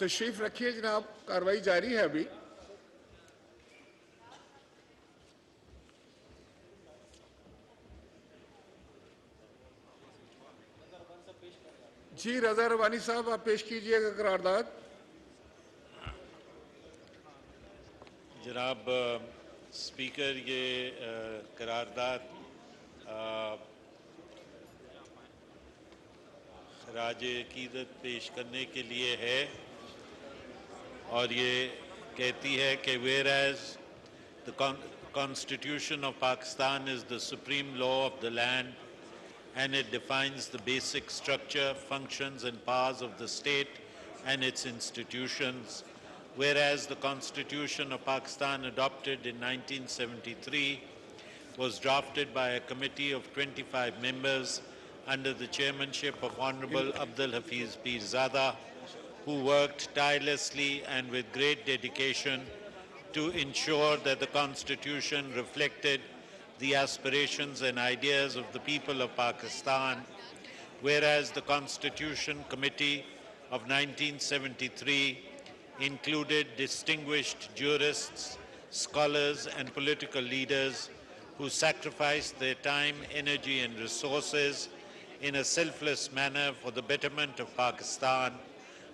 तशरीफ रखिए जनाब, कार्रवाई जारी है अभी। जी रजा रवानी साहब, आप पेश कीजिएगा करारदाद। जनाब स्पीकर, ये करारदाद खराज अकीदत पेश करने के लिए है और ये कहती है कि whereas the Constitution of Pakistan is the supreme law of the land and it defines the basic structure, functions and powers of the state and its institutions, whereas the Constitution of Pakistan adopted in 1973 was drafted by a committee of 25 members under the chairmanship of Honorable Abdul Hafiz Pirzada, who worked tirelessly and with great dedication to ensure that the Constitution reflected the aspirations and ideas of the people of Pakistan, whereas the Constitution Committee of 1973 included distinguished jurists, scholars and political leaders who sacrificed their time, energy and resources in a selfless manner for the betterment of Pakistan,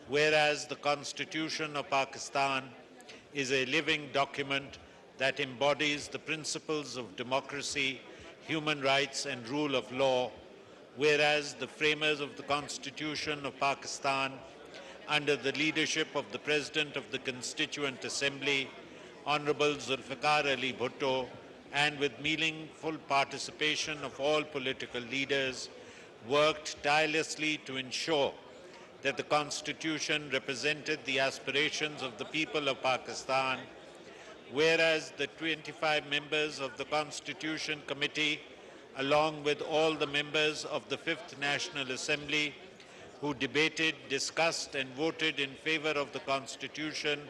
whereas the Constitution of Pakistan is a living document that embodies the principles of democracy, human rights and rule of law, whereas the framers of the Constitution of Pakistan, under the leadership of the President of the Constituent Assembly, Honorable Zulfikar Ali Bhutto, and with meaningful participation of all political leaders, worked tirelessly to ensure that the Constitution represented the aspirations of the people of Pakistan, whereas the 25 members of the Constitution Committee, along with all the members of the Fifth National Assembly who debated, discussed and voted in favor of the Constitution,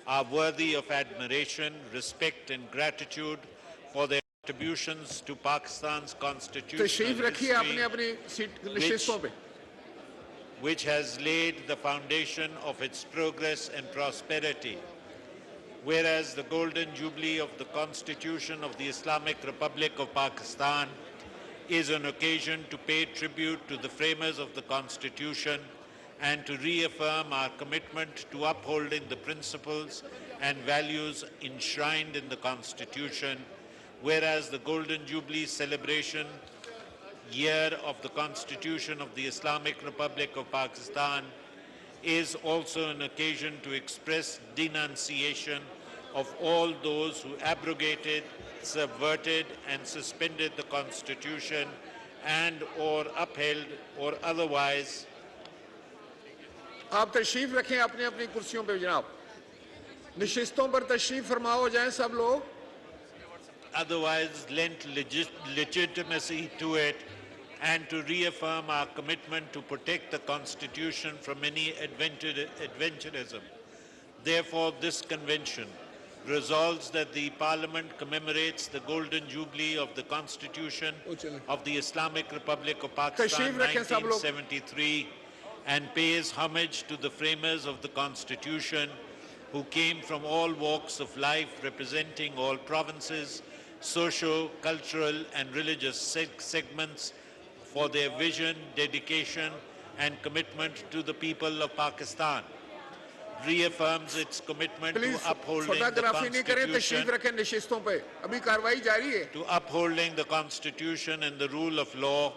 are worthy of admiration, respect and gratitude for their contributions to Pakistan's constitutional history, which has laid the foundation of its progress and prosperity. Whereas the Golden Jubilee of the Constitution of the Islamic Republic of Pakistan is an occasion to pay tribute to the framers of the Constitution and to reaffirm our commitment to upholding the principles and values enshrined in the Constitution, whereas the Golden Jubilee celebration year of the Constitution of the Islamic Republic of Pakistan is also an occasion to express denunciation of all those who abrogated, subverted and suspended the Constitution and or upheld or otherwise. आप तशरीफ रखें अपनी अपनी कुर्सियों पे जनाब, निशिस्तों पर तशरीफ फरमा हो जाएं सब लोग। Otherwise lent legitimacy to it and to reaffirm our commitment to protect the Constitution from any adventurism. Therefore, this convention resolves that the Parliament commemorates the Golden Jubilee of the Constitution of the Islamic Republic of Pakistan 1973 and pays homage to the framers of the Constitution who came from all walks of life, representing all provinces, socio, cultural and religious segments, for their vision, dedication and commitment to the people of Pakistan. Reaffirms its commitment to upholding the Constitution and the rule of law,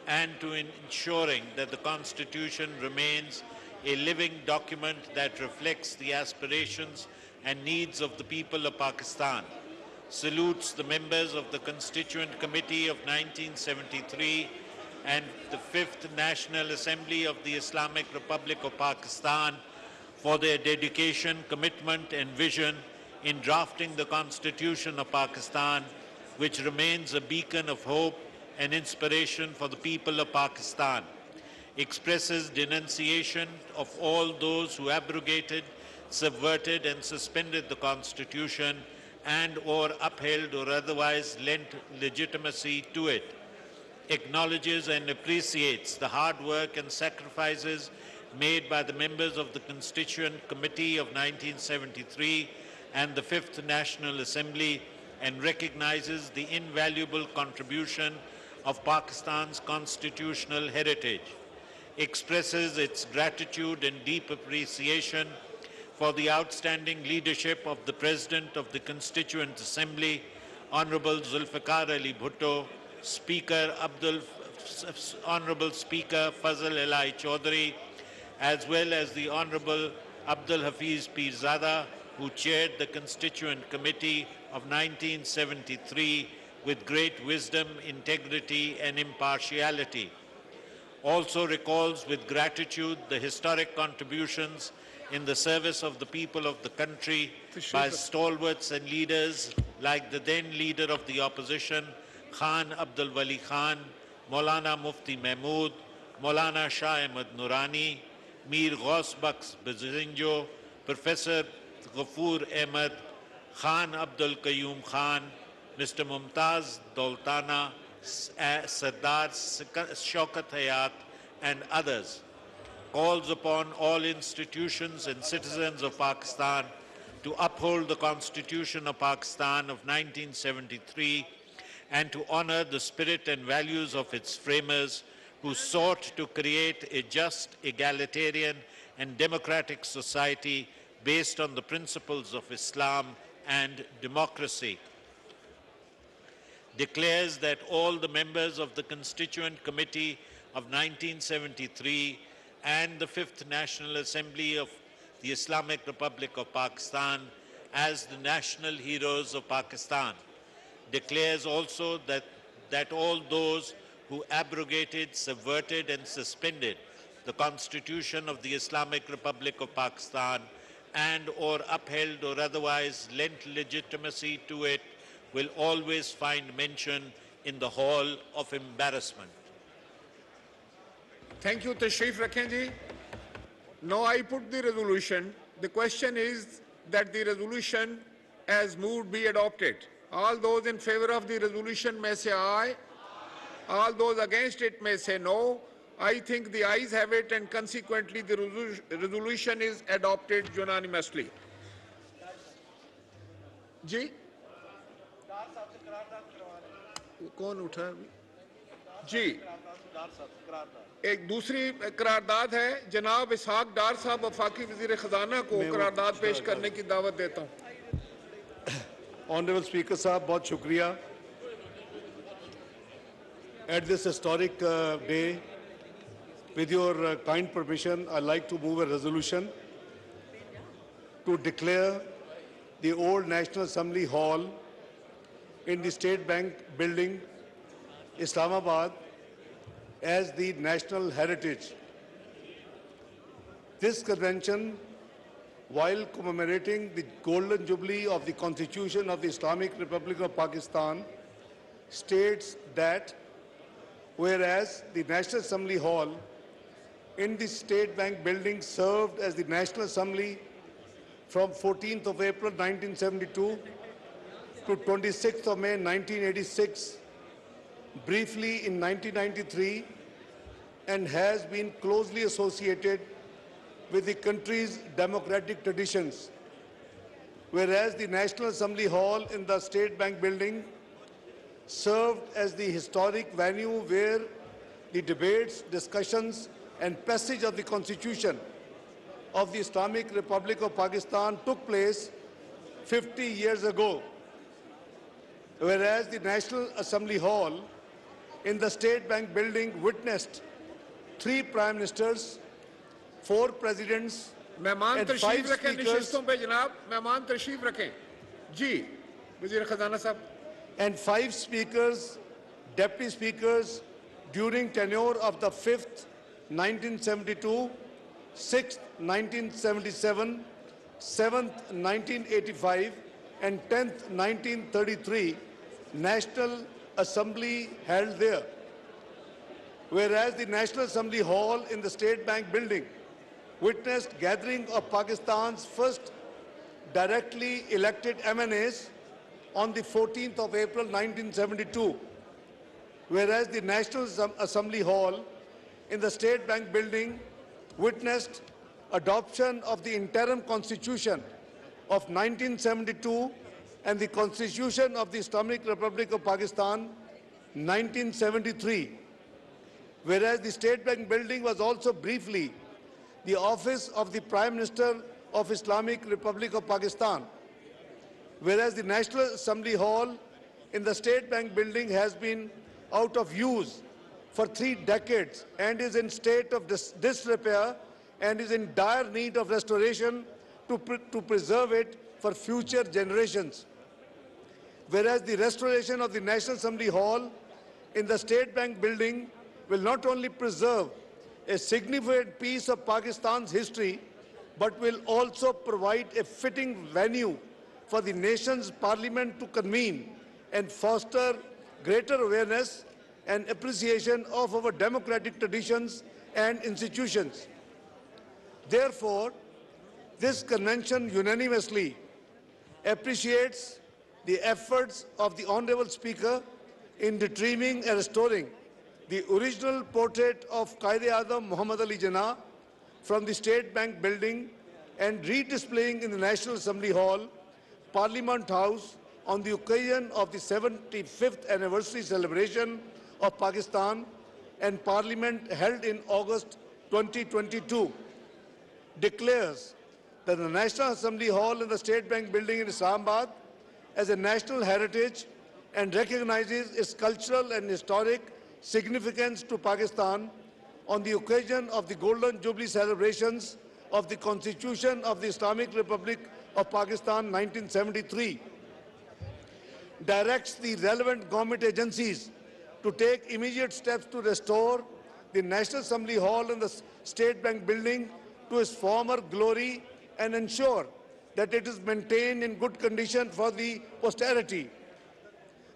and to ensuring that the Constitution remains a living document that reflects the aspirations and needs of the people of Pakistan. Salutes the members of the Constituent Committee of 1973 and the Fifth National Assembly of the Islamic Republic of Pakistan for their dedication, commitment and vision in drafting the Constitution of Pakistan, which remains a beacon of hope and inspiration for the people of Pakistan. Expresses denunciation of all those who abrogated, subverted and suspended the Constitution and or upheld or otherwise lent legitimacy to it. Acknowledges and appreciates the hard work and sacrifices made by the members of the Constituent Committee of 1973 and the Fifth National Assembly, and recognizes the invaluable contribution of Pakistan's constitutional heritage, expresses its gratitude and deep appreciation for the outstanding leadership of the President of the Constituent Assembly, Honorable Zulfikar Ali Bhutto, Honorable Speaker Fazal Elai Chaudhary, as well as the Honorable Abdul Hafiz Pirzada, who chaired the Constituent Committee of 1973 with great wisdom, integrity, and impartiality. Also recalls with gratitude the historic contributions in the service of the people of the country by stalwarts and leaders like the then leader of the opposition, Khan Abdul Wali Khan, Maulana Mufti Mahmood, Maulana Shah Ahmad Nurani, Mir Ghaus Bakhsh Bazinjo, Professor Ghafoor Ahmed, Khan Abdul Qayyum Khan, Mr. Mumtaz Doltana, Sardar Shaukat Hayat, and others. Calls upon all institutions and citizens of Pakistan to uphold the Constitution of Pakistan of 1973 and to honor the spirit and values of its framers, who sought to create a just, egalitarian, and democratic society based on the principles of Islam and democracy. Declares that all the members of the Constituent Committee of 1973 and the Fifth National Assembly of the Islamic Republic of Pakistan as the national heroes of Pakistan. Declares also that all those who abrogated, subverted, and suspended the Constitution of the Islamic Republic of Pakistan and or upheld or otherwise lent legitimacy to it will always find mention in the hall of embarrassment. Thank you, Tashrif Rakhen ji. Now I put the resolution. The question is that the resolution as moved be adopted. All those in favor of the resolution may say aye. All those against it may say no. I think the ayes have it, and consequently the resolution is adopted unanimously. जी कौन उठा जी एक दूसरी करारदाद है जनाब इसहाक डार साहब वफाकी वजीर खजाना को करारदाद पेश करने की दावत देता हूं Honorable Speaker साहब बहुत शुक्रिया At this historic day, with your kind permission, I'd like to move a resolution to declare the old National Assembly Hall in the State Bank building, Islamabad, as the national heritage. This convention, while commemorating the Golden Jubilee of the Constitution of the Islamic Republic of Pakistan, states that whereas the National Assembly Hall in the State Bank building served as the National Assembly from 14th of April 1972 to 26th of May 1986, briefly in 1993, and has been closely associated with the country's democratic traditions. Whereas the National Assembly Hall in the State Bank building served as the historic venue where the debates, discussions, and passage of the Constitution of the Islamic Republic of Pakistan took place 50 years ago. Whereas the National Assembly Hall in the State Bank building witnessed 3 Prime Ministers, 4 Presidents, मेहमान and 5 तशरीफ रखें Speakers, निशिस्तों पे जनाब मेहमान तशरीफ रखें जी वजीर खजाना साहब and 5 Speakers, Deputy Speakers during tenure of the 5th, 1972, 6th, 1977, 7th, 1985, and 10th, 1933, National Assembly held there. Whereas the National Assembly Hall in the State Bank building witnessed gathering of Pakistan's first directly elected MNAs on the 14th of April 1972, whereas the National Assembly Hall in the State Bank building witnessed adoption of the interim constitution of 1972 and the constitution of the Islamic Republic of Pakistan 1973, whereas the State Bank building was also briefly the office of the Prime Minister of Islamic Republic of Pakistan, whereas the National Assembly Hall in the State Bank building has been out of use for 3 decades and is in state of disrepair and is in dire need of restoration to preserve it for future generations. Whereas the restoration of the National Assembly Hall in the State Bank building will not only preserve a significant piece of Pakistan's history, but will also provide a fitting venue for the nation's parliament to convene and foster greater awareness and appreciation of our democratic traditions and institutions. Therefore, this convention unanimously appreciates the efforts of the Honorable Speaker in retrieving and restoring the original portrait of Quaid-e-Azam Muhammad Ali Jinnah from the State Bank building and redisplaying in the National Assembly Hall, Parliament House, on the occasion of the 75th anniversary celebration of Pakistan and Parliament held in August 2022, declares that the National Assembly Hall in the State Bank building in Islamabad as a national heritage and recognizes its cultural and historic significance to Pakistan on the occasion of the Golden Jubilee celebrations of the Constitution of the Islamic Republic of Pakistan 1973, directs the relevant government agencies to take immediate steps to restore the National Assembly Hall in the State Bank building to its former glory and ensure that it is maintained in good condition for the posterity.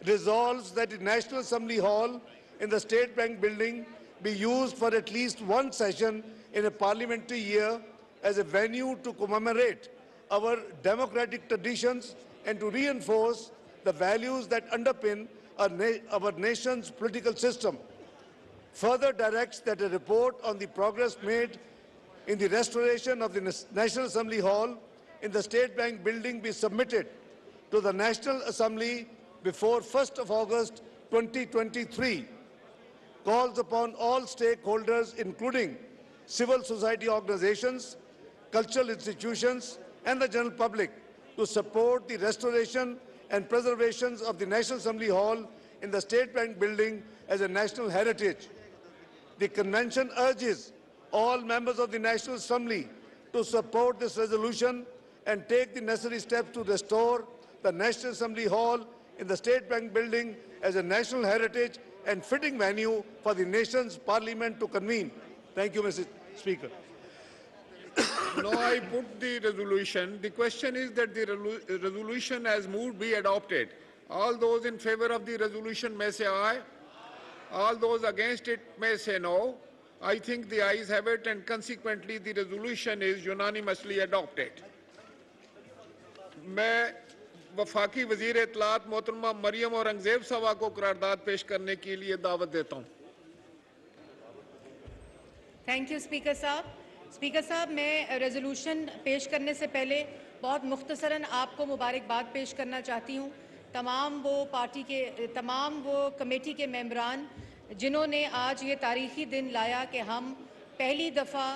Resolves that the National Assembly Hall in the State Bank building be used for at least one session in a parliamentary year as a venue to commemorate our democratic traditions and to reinforce the values that underpin our nation's political system. Further directs that a report on the progress made in the restoration of the National Assembly Hall in the State Bank building be submitted to the National Assembly before 1st of August 2023. Calls upon all stakeholders, including civil society organizations, cultural institutions, and the general public, to support the restoration and preservation of the National Assembly Hall in the State Bank building as a national heritage. The Convention urges all members of the National Assembly to support this resolution and take the necessary steps to restore the National Assembly Hall in the State Bank building as a national heritage and fitting venue for the nation's parliament to convene. Thank you, Mr. Speaker. Now I put the resolution. The question is that the resolution as moved be adopted. All those in favor of the resolution may say aye. All those against it may say no. I think the ayes have it, and consequently the resolution is unanimously adopted. मैं वफाकी वजीर इत्तलात मोहतरमा मरियम औरंगजेब साहबा को करारदाद पेश करने के लिए दावत देता हूँ. थैंक यू स्पीकर साहब. स्पीकर साहब, मैं रेजोल्यूशन पेश करने से पहले बहुत मुख्तसरन आपको मुबारकबाद पेश करना चाहती हूँ. तमाम वो कमेटी के मेंबरान जिन्होंने आज ये तारीख़ी दिन लाया कि हम पहली दफ़ा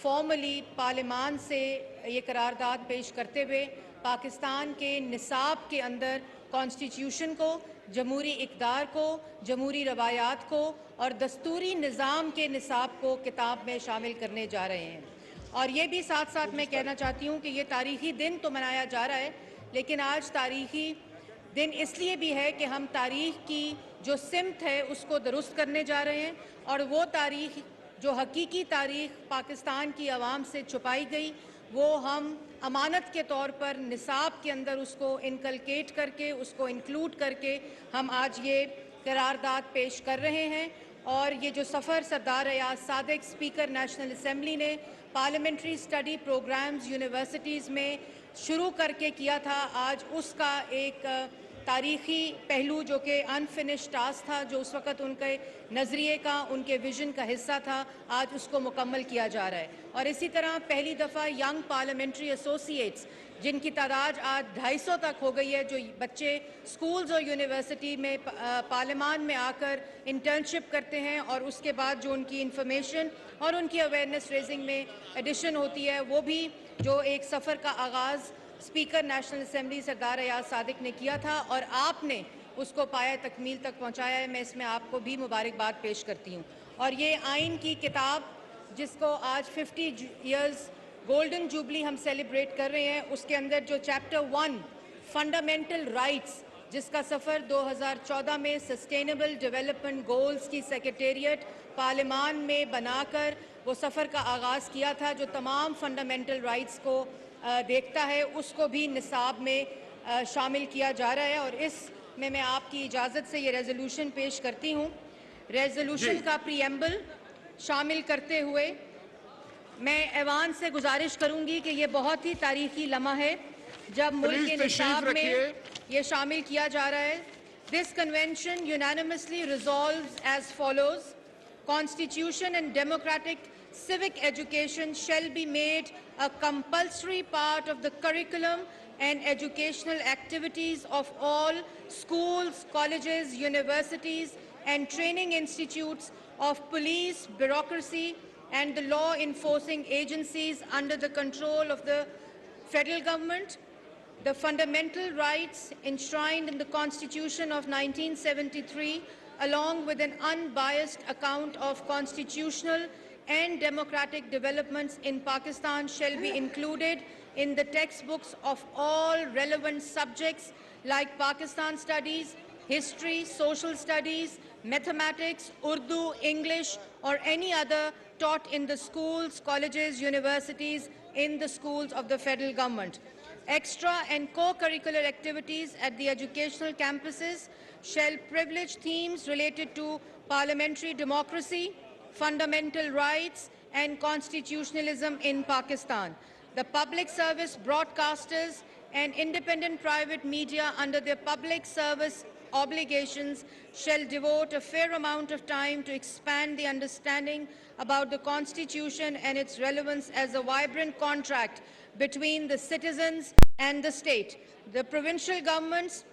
फॉर्मली पार्लियामान से ये करारदाद पेश करते हुए पाकिस्तान के निसाब के अंदर कॉन्स्टिट्यूशन को, जमहूरी इक़दार को, जमहूरी रवायात को और दस्तूरी निज़ाम के निसाब को किताब में शामिल करने जा रहे हैं. और ये भी साथ साथ मैं कहना चाहती हूँ कि ये तारीख़ी दिन तो मनाया जा रहा है, लेकिन आज तारीख़ी दिन इसलिए भी है कि हम तारीख़ की जो सिमत है उसको दुरुस्त करने जा रहे हैं. और वो तारीख़ जो हकीकी तारीख़ पाकिस्तान की आवाम से छुपाई गई, वो हम अमानत के तौर पर निसाब के अंदर उसको इनकलकेट करके, उसको इंक्लूड करके हम आज ये करारदाद पेश कर रहे हैं. और ये जो सफ़र Sardar Ayaz Sadiq speaker national assembly ने पार्लियामेंट्री स्टडी प्रोग्राम्स यूनिवर्सिटीज़ में शुरू करके किया था, आज उसका एक تاریخی پہلو جو کہ انفنش ٹاسک تھا, جو اس وقت ان کے نظریے کا, ان کے ویژن کا حصہ تھا, آج اس کو مکمل کیا جا رہا ہے. اور اسی طرح پہلی دفعہ ینگ پارلیمنٹری ایسوسیٹس جن کی تعداد آج 250 تک ہو گئی ہے, جو بچے سکولز اور یونیورسٹی میں پارلیمان میں آ کر انٹرنشپ کرتے ہیں اور اس کے بعد جو ان کی انفارمیشن اور ان کی اویئرنیس ریزنگ میں ایڈیشن ہوتی ہے, وہ بھی جو ایک سفر کا آغاز اسپیکر نیشنل اسمبلی سردار ایاز صادق نے کیا تھا اور آپ نے اس کو پایہ تکمیل تک پہنچایا ہے. میں اس میں آپ کو بھی مبارکباد پیش کرتی ہوں. اور یہ آئین کی کتاب جس کو آج 50 ایئرز گولڈن جوبلی ہم سیلیبریٹ کر رہے ہیں, اس کے اندر جو چیپٹر 1 فنڈامنٹل رائٹس, جس کا سفر 2014 میں سسٹینیبل ڈیولپمنٹ گولز کی سیکریٹریٹ پارلیمان میں بنا کر وہ سفر کا آغاز کیا تھا, جو تمام فنڈامنٹل رائٹس کو دیکھتا ہے, اس کو بھی نصاب میں شامل کیا جا رہا ہے. اور اس میں آپ کی اجازت سے یہ ریزولوشن پیش کرتی ہوں. ریزولوشن کا پریمبل شامل کرتے ہوئے میں ایوان سے گزارش کروں گی کہ یہ بہت ہی تاریخی لمحہ ہے جب ملک کے نصاب میں یہ شامل کیا جا رہا ہے. This convention unanimously resolves as follows. Constitution and democratic civic education shall be made a compulsory part of the curriculum and educational activities of all schools, colleges, universities, and training institutes of police, bureaucracy, and the law enforcing agencies under the control of the federal government. The fundamental rights enshrined in the Constitution of 1973, along with an unbiased account of constitutional and democratic developments in Pakistan, shall be included in the textbooks of all relevant subjects like Pakistan studies, history, social studies, mathematics, Urdu, English, or any other taught in the schools, colleges, universities, in the schools of the federal government. Extra and co-curricular activities at the educational campuses shall privilege themes related to parliamentary democracy, fundamental rights, and constitutionalism in Pakistan. The public service broadcasters and independent private media under their public service obligations shall devote a fair amount of time to expand the understanding about the Constitution and its relevance as a vibrant contract between the citizens and the state. The provincial governments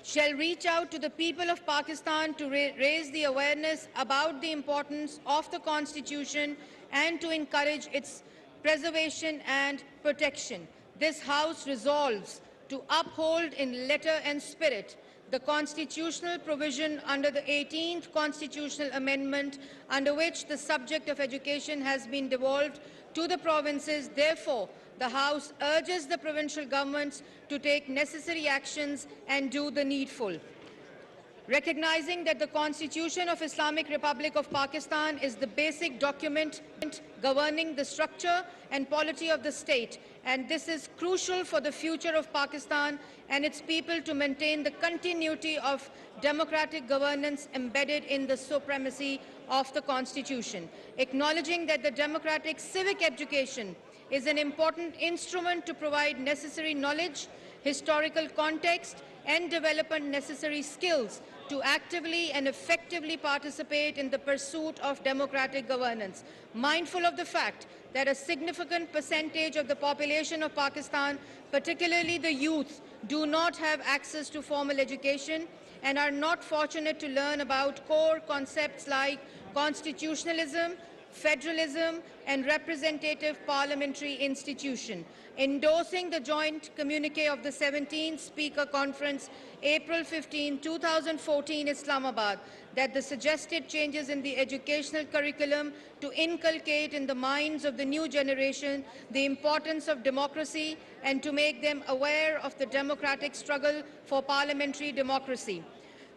shall reach out to the people of Pakistan to raise the awareness about the importance of the Constitution and to encourage its preservation and protection. This House resolves to uphold in letter and spirit the constitutional provision under the 18th Constitutional Amendment, under which the subject of education has been devolved to the provinces. Therefore, the House urges the provincial governments to take necessary actions and do the needful. Recognizing that the Constitution of Islamic Republic of Pakistan is the basic document governing the structure and polity of the state, and this is crucial for the future of Pakistan and its people to maintain the continuity of democratic governance embedded in the supremacy of the Constitution. Acknowledging that the democratic civic education is an important instrument to provide necessary knowledge, historical context, and develop necessary skills to actively and effectively participate in the pursuit of democratic governance. Mindful of the fact that a significant percentage of the population of Pakistan, particularly the youth, do not have access to formal education and are not fortunate to learn about core concepts like constitutionalism, federalism, and representative parliamentary institution. Endorsing the joint communique of the 17th Speaker Conference, April 15, 2014, Islamabad, that the suggested changes in the educational curriculum to inculcate in the minds of the new generation the importance of democracy and to make them aware of the democratic struggle for parliamentary democracy.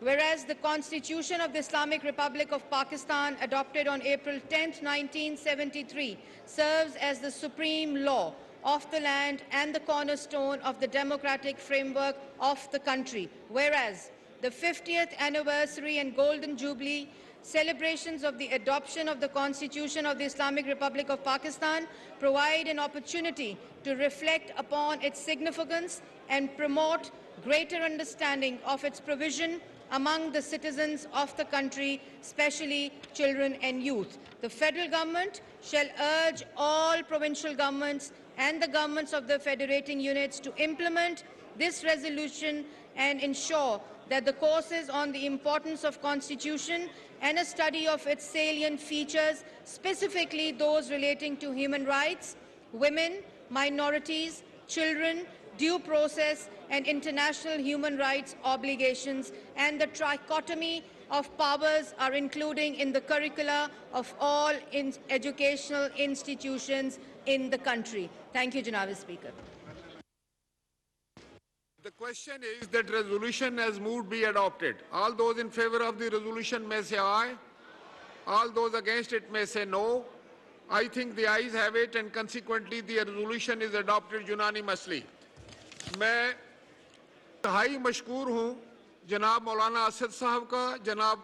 Whereas the Constitution of the Islamic Republic of Pakistan, adopted on April 10, 1973, serves as the supreme law of the land and the cornerstone of the democratic framework of the country. Whereas the 50th anniversary and Golden Jubilee celebrations of the adoption of the Constitution of the Islamic Republic of Pakistan provide an opportunity to reflect upon its significance and promote greater understanding of its provision among the citizens of the country, especially children and youth. The federal government shall urge all provincial governments and the governments of the federating units to implement this resolution and ensure that the courses on the importance of Constitution and a study of its salient features, specifically those relating to human rights, women, minorities, children, due process and international human rights obligations, and the trichotomy of powers are including in the curricula of all educational institutions in the country. Thank you, Janaab Speaker. The question is that resolution as moved be adopted. All those in favor of the resolution may say aye. All those against it may say no. I think the ayes have it and consequently the resolution is adopted unanimously. मैं इंतहाई मशकूर हूँ जनाब मौलाना असद साहब का, जनाब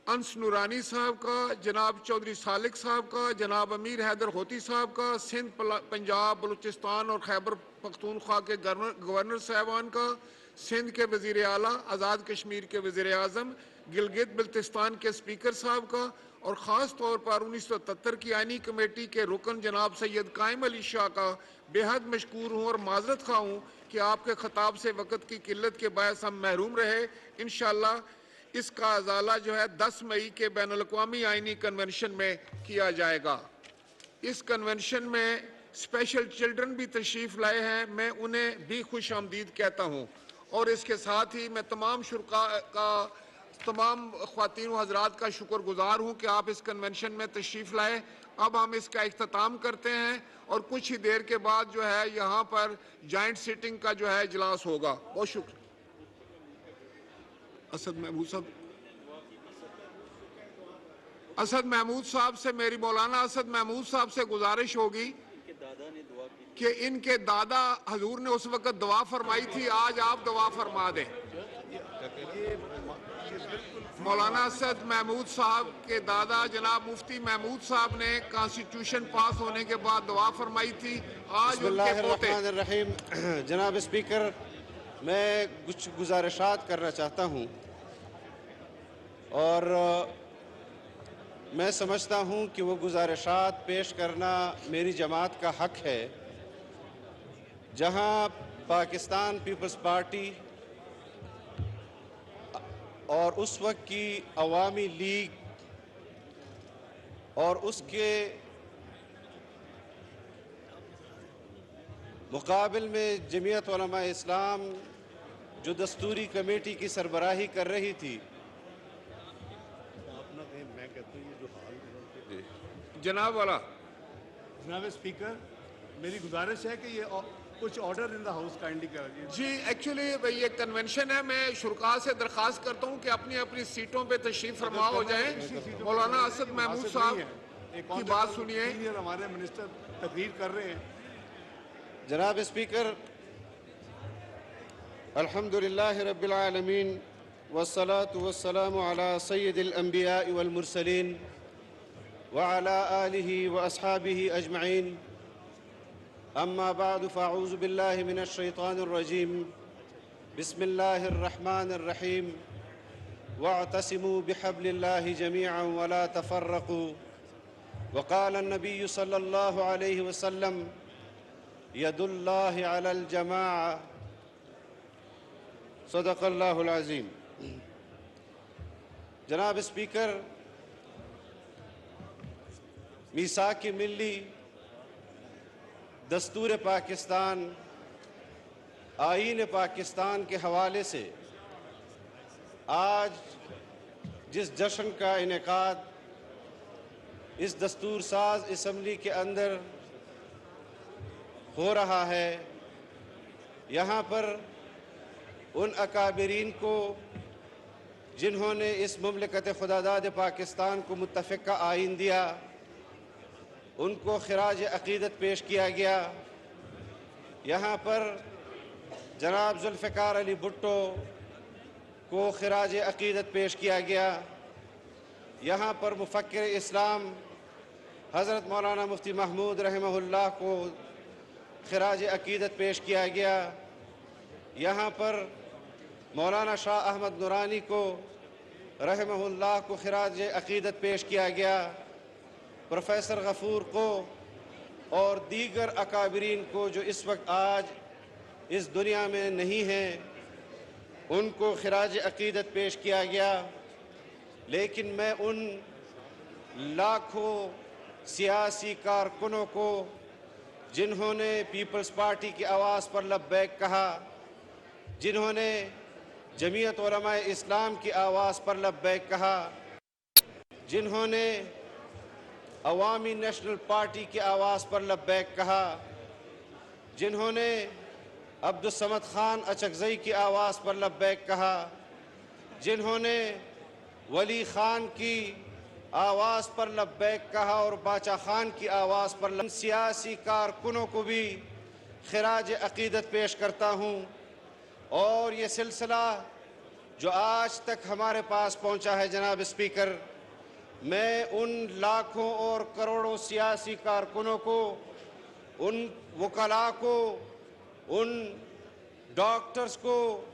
अंस नूरानी साहब का, जनाब चौधरी सालिक साहब का, जनाब अमीर हैदर होती साहब का, सिंध पंजाब बलूचिस्तान और खैबर पख्तूनख्वा के गवर्नर साहबान का, सिंध के वज़ीर आला, आज़ाद कश्मीर के वज़ीर आज़म, गिलगित बल्तिस्तान के स्पीकर साहब का और ख़ास तौर पर 1973 की आइनी कमेटी के रुकन जनाब सैयद कायम अली शाह का बेहद मशकूर हूँ और माजरत खा हूँ कि आपके ख़ताब से वक़्त की किल्लत के बायस हम महरूम रहे। इंशाअल्लाह इसका अज़ाला जो है 10 मई के बैनुल-अक़वामी आइनी कन्वेंशन में किया जाएगा। इस कन्वेंशन में स्पेशल चिल्ड्रन भी तशरीफ़ लाए हैं, मैं उन्हें भी खुश आमदीद कहता हूँ और इसके साथ ही मैं तमाम शुरका का तमाम ख़वातीन व हज़रात का शुक्रगुज़ार हूँ कि आप इस कन्वेंशन में तशरीफ़ लाए। अब हम इसका इख्तिताम करते हैं और कुछ ही देर के बाद जो है यहाँ पर जॉइंट सिटिंग का जो है इजलास होगा। बहुत शुक्रिया। असद महमूद साहब से मेरी मौलाना असद महमूद साहब से गुजारिश होगी कि इनके दादा हजूर ने उस वक़्त दुआ फरमाई थी, आज आप दुआ फरमा दें। मौलाना असद महमूद साहब के दादा जनाब मुफ्ती महमूद साहब ने कॉन्स्टिट्यूशन पास होने के बाद दुआ फरमाई थी, आज उनके पोते। बिस्मिल्लाहिर्रहमानिर्रहीम। जनाब स्पीकर, मैं कुछ गुजारिशात करना चाहता हूँ और मैं समझता हूँ कि वो गुजारिशात पेश करना मेरी जमात का हक है। जहाँ पाकिस्तान पीपल्स पार्टी और उस वक्त की अवामी लीग और उसके मुकाबिल में जमीयत उलमा इस्लाम जो दस्तूरी कमेटी की सरबराही कर रही थी, जनाब वाला जनाब स्पीकर, मेरी गुजारिश है कि ये कुछ order in the house kindly कर दीजिए। जी, एक्चुअली ये कन्वेंशन है, मैं शुरका से दरख्वास्त करता हूँ कि अपनी अपनी सीटों पे तशरीफ फरमा हो जाएं। मौलाना असद महमूद साहब की बात सुनिए। हमारे मिनिस्टर तकरीर कर रहे हैं। जनाब स्पीकर, अल्हम्दुलिल्लाह रब्बिल आलमीन वस्सलातु वस्सलामु अला सय्यिदिल अंबिया वल मुरसलीन व अला आलिहि व अस्हाबिहि अजमईन। अम्मा बाद फ़अऊज़ु बिल्लाहि मिनश शैतानिर रजीम। बिस्मिल्लाहिर रहमानिर रहीम। वअतसिमू बिहब्लिल्लाहि जमीअन व ला तफ़र्रक़ू। वक़ाल अन्नबिय्यु सल्लल्लाहु अलैहि वसल्लम यदुल्लाहि अलल जमाअ। सदक़ल्लाहुल अज़ीम। जनाब स्पीकर, मीसाक मिल्ली, दस्तूर पाकिस्तान, आईन पाकिस्तान के हवाले से आज जिस जश्न का इनेकाद इस दस्तूर साज असम्बली के अंदर हो रहा है, यहाँ पर उन अकाबरीन को जिन्होंने इस मुमलिकत खुदादाद पाकिस्तान को मुत्तफ़िक़ा आइन दिया, उनको खिराज अक़ीदत पेश किया गया। यहाँ पर जनाब ज़ुल्फ़िकार अली भुट्टो को खिराज अक़ीदत पेश किया गया। यहाँ पर मुफ़क्किर इस्लाम हज़रत मौलाना मुफ्ती महमूद रहमहुल्लाह को खिराज अक़ीदत पेश किया गया। यहाँ पर مولانا شاہ احمد نورانی کو رحمہ اللہ کو خراج عقیدت پیش کیا گیا، پروفیسر غفور کو اور دیگر اکابرین کو جو اس وقت آج اس دنیا میں نہیں ہیں، ان کو خراج عقیدت پیش کیا گیا۔ لیکن میں ان لاکھوں سیاسی کارکنوں کو جنہوں نے پیپلز پارٹی کی آواز پر لبیک کہا، جنہوں نے جمعیت علماء اسلام کی آواز پر لبیک کہا، جنہوں نے عوامی نیشنل پارٹی کی آواز پر لبیک کہا، جنہوں نے عبدالصمد خان اچکزئی کی آواز پر لبیک کہا، جنہوں نے ولی خان کی آواز پر لبیک کہا اور باچا خان کی آواز پر لبیک، سیاسی کارکنوں کو بھی خراج عقیدت پیش کرتا ہوں۔ اور یہ سلسلہ جو آج تک ہمارے پاس پہنچا ہے جناب اسپیکر، میں ان لاکھوں اور کروڑوں سیاسی کارکنوں کو، ان وکلاء کو، ان ڈاکٹرز کو،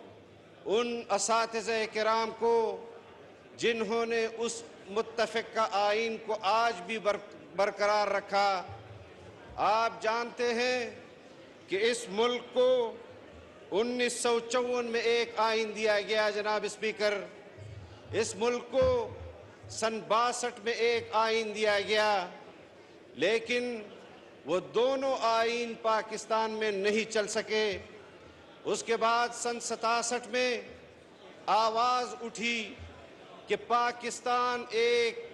ان اساتذہ کرام کو جنہوں نے اس متفقہ آئین کو آج بھی برقرار رکھا۔ آپ جانتے ہیں کہ اس ملک کو 1954 میں ایک آئین دیا گیا جناب اسپیکر، اس ملک کو سن 62 میں ایک آئین دیا گیا، لیکن وہ دونوں آئین پاکستان میں نہیں چل سکے۔ اس کے بعد سن 67 میں آواز اٹھی کہ پاکستان ایک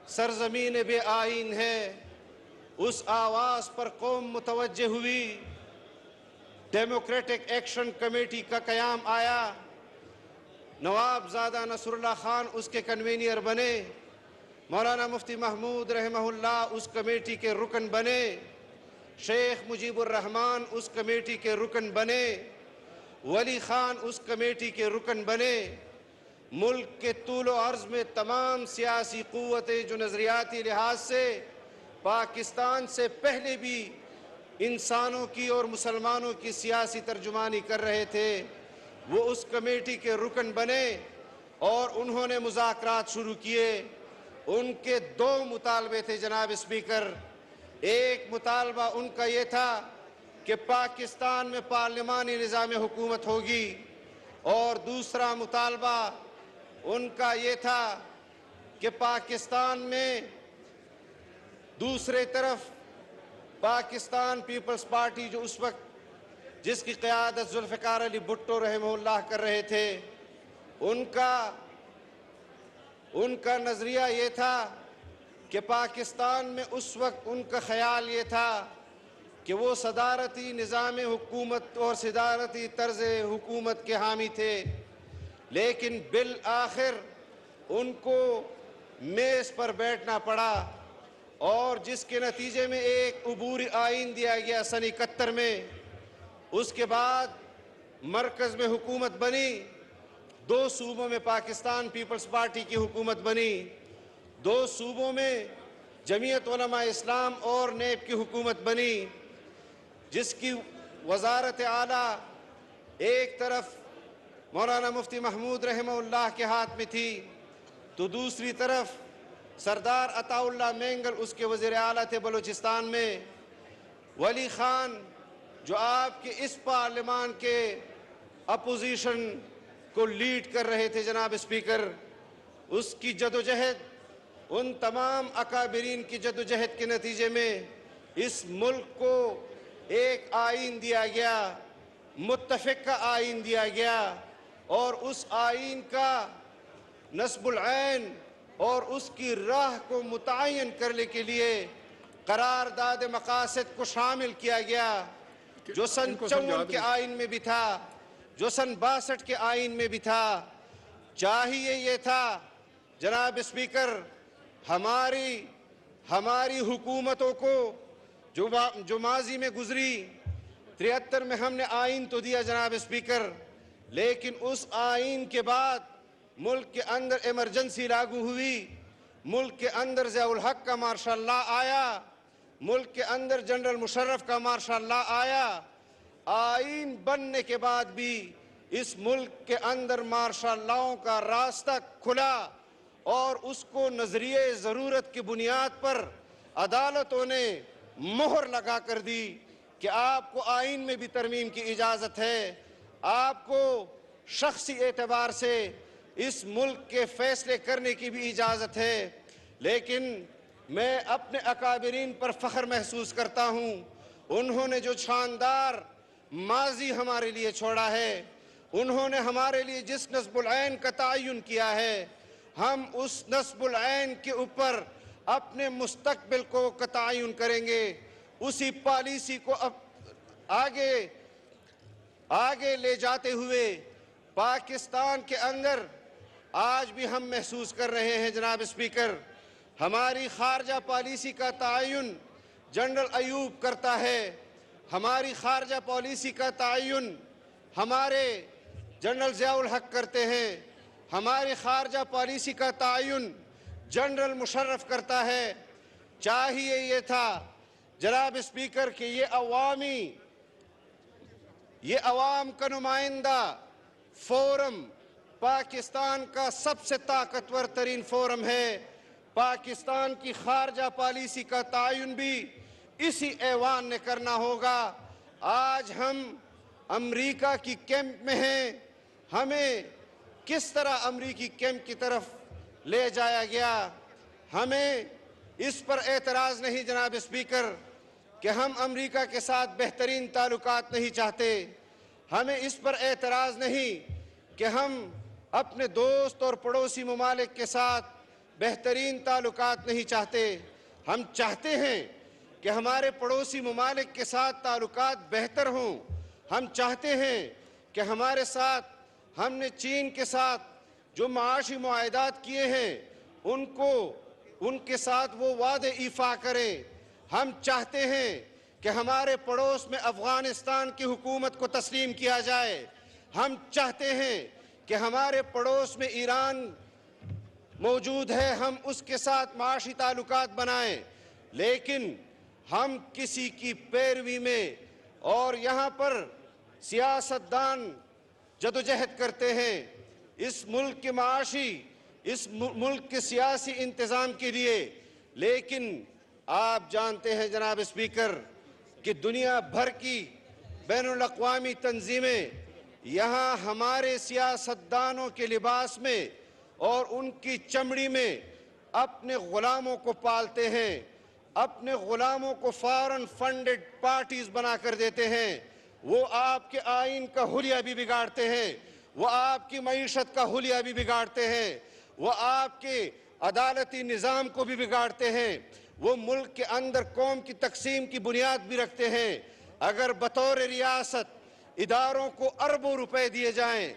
سرزمین بے آئین ہے۔ اس آواز پر قوم متوجہ ہوئی، ڈیموکریٹک ایکشن کمیٹی کا قیام آیا، نواب زادہ نصر اللہ خان اس کے کنوینر بنے، مولانا مفتی محمود رحمہ اللہ اس کمیٹی کے رکن بنے، شیخ مجیب الرحمان اس کمیٹی کے رکن بنے، ولی خان اس کمیٹی کے رکن بنے۔ ملک کے طول و عرض میں تمام سیاسی قوتیں جو نظریاتی لحاظ سے پاکستان سے پہلے بھی انسانوں کی اور مسلمانوں کی سیاسی ترجمانی کر رہے تھے، وہ اس کمیٹی کے رکن بنے اور انہوں نے مذاکرات شروع کیے۔ ان کے 2 مطالبے تھے جناب اسپیکر۔ ایک مطالبہ ان کا یہ تھا کہ پاکستان میں پارلیمانی نظام حکومت ہوگی، اور دوسرا مطالبہ ان کا یہ تھا کہ پاکستان میں دوسرے طرف پاکستان پیپلز پارٹی جو اس وقت جس کی قیادت ذوالفقار علی بھٹو رحمہ اللہ کر رہے تھے، ان کا نظریہ یہ تھا کہ پاکستان میں اس وقت ان کا خیال یہ تھا کہ وہ صدارتی نظام حکومت اور صدارتی طرز حکومت کے حامی تھے، لیکن بالآخر ان کو میز پر بیٹھنا پڑا، اور جس کے نتیجے میں ایک عبوری آئین دیا گیا سن 71 میں۔ اس کے بعد مرکز میں حکومت بنی، 2 صوبوں میں پاکستان پیپلز پارٹی کی حکومت بنی، 2 صوبوں میں جمعیت علماء اسلام اور نیب کی حکومت بنی، جس کی وزارت اعلیٰ ایک طرف مولانا مفتی محمود رحمہ اللہ کے ہاتھ میں تھی، تو دوسری طرف سردار عطا اللہ مینگل اس کے وزیر اعلیٰ تھے بلوچستان میں۔ ولی خان جو آپ کے اس پارلیمان کے اپوزیشن کو لیڈ کر رہے تھے جناب اسپیکر، اس کی جدوجہد، ان تمام اکابرین کی جدوجہد کے نتیجے میں اس ملک کو ایک آئین دیا گیا، متفقہ آئین دیا گیا، اور اس آئین کا نصب العین اور اس کی راہ کو متعین کرنے کے لیے قرارداد مقاصد کو شامل کیا گیا، جو سن 54 کے آئین میں بھی تھا، جو سن 62 کے آئین میں بھی تھا۔ چاہیے یہ تھا جناب اسپیکر، ہماری حکومتوں کو جو ماضی میں گزری، 73 میں ہم نے آئین تو دیا جناب اسپیکر، لیکن اس آئین کے بعد ملک کے اندر ایمرجنسی لاگو ہوئی، ملک کے اندر ضیاء الحق کا مارشل لا آیا، ملک کے اندر جنرل مشرف کا مارشل لا آیا۔ آئین بننے کے بعد بھی اس ملک کے اندر مارشل لاؤں کا راستہ کھلا اور اس کو نظریے ضرورت کی بنیاد پر عدالتوں نے مہر لگا کر دی کہ آپ کو آئین میں بھی ترمیم کی اجازت ہے، آپ کو شخصی اعتبار سے اس ملک کے فیصلے کرنے کی بھی اجازت ہے۔ لیکن میں اپنے اکابرین پر فخر محسوس کرتا ہوں، انہوں نے جو شاندار ماضی ہمارے لیے چھوڑا ہے، انہوں نے ہمارے لیے جس نصب العین کا تعین کیا ہے، ہم اس نصب العین کے اوپر اپنے مستقبل کو تعین کریں گے، اسی پالیسی کو آگے لے جاتے ہوئے پاکستان کے اندر آج بھی ہم محسوس کر رہے ہیں جناب اسپیکر، ہماری خارجہ پالیسی کا تعین جنرل ایوب کرتا ہے، ہماری خارجہ پالیسی کا تعین ہمارے جنرل ضیاء الحق کرتے ہیں، ہماری خارجہ پالیسی کا تعین جنرل مشرف کرتا ہے۔ چاہیے یہ تھا جناب اسپیکر کہ یہ عوام کا نمائندہ فورم پاکستان کا سب سے طاقتور ترین فورم ہے، پاکستان کی خارجہ پالیسی کا تعین بھی اسی ایوان نے کرنا ہوگا۔ آج ہم امریکہ کی کیمپ میں ہیں، ہمیں کس طرح امریکی کیمپ کی طرف لے جایا گیا، ہمیں اس پر اعتراض نہیں جناب اسپیکر کہ ہم امریکہ کے ساتھ بہترین تعلقات نہیں چاہتے، ہمیں اس پر اعتراض نہیں کہ ہم اپنے دوست اور پڑوسی ممالک کے ساتھ بہترین تعلقات نہیں چاہتے، ہم چاہتے ہیں کہ ہمارے پڑوسی ممالک کے ساتھ تعلقات بہتر ہوں، ہم چاہتے ہیں کہ ہمارے ساتھ ہم نے چین کے ساتھ جو معاشی معاہدات کیے ہیں ان کے ساتھ وہ وعدے ایفا کریں، ہم چاہتے ہیں کہ ہمارے پڑوس میں افغانستان کی حکومت کو تسلیم کیا جائے، ہم چاہتے ہیں کہ ہمارے پڑوس میں ایران موجود ہے، ہم اس کے ساتھ معاشی تعلقات بنائیں، لیکن ہم کسی کی پیروی میں اور یہاں پر سیاستدان جدوجہد کرتے ہیں اس ملک کے معاشی، اس ملک کے سیاسی انتظام کے لیے، لیکن آپ جانتے ہیں جناب اسپیکر کہ دنیا بھر کی بین الاقوامی تنظیمیں یہاں ہمارے سیاستدانوں کے لباس میں اور ان کی چمڑی میں اپنے غلاموں کو پالتے ہیں، اپنے غلاموں کو فارن فنڈڈ پارٹیز بنا کر دیتے ہیں، وہ آپ کے آئین کا حلیہ بھی بگاڑتے ہیں، وہ آپ کی معیشت کا حلیہ بھی بگاڑتے ہیں، وہ آپ کے عدالتی نظام کو بھی بگاڑتے ہیں، وہ ملک کے اندر قوم کی تقسیم کی بنیاد بھی رکھتے ہیں۔ اگر بطور ریاست اداروں کو اربوں روپے دیے جائیں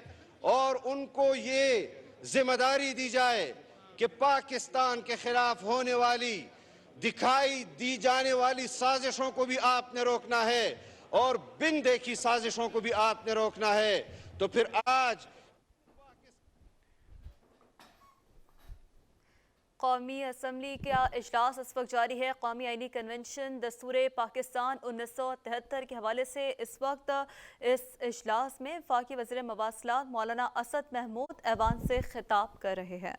اور ان کو یہ ذمہ داری دی جائے کہ پاکستان کے خلاف ہونے والی دکھائی دی جانے والی سازشوں کو بھی آپ نے روکنا ہے اور بن دیکھی سازشوں کو بھی آپ نے روکنا ہے، تو پھر آج قومی اسمبلی کا اجلاس اس وقت جاری ہے۔ قومی آئینی کنونشن دستور پاکستان 1973 کے حوالے سے اس وقت اس اجلاس میں وفاقی وزیر مواصلات مولانا اسد محمود ایوان سے خطاب کر رہے ہیں۔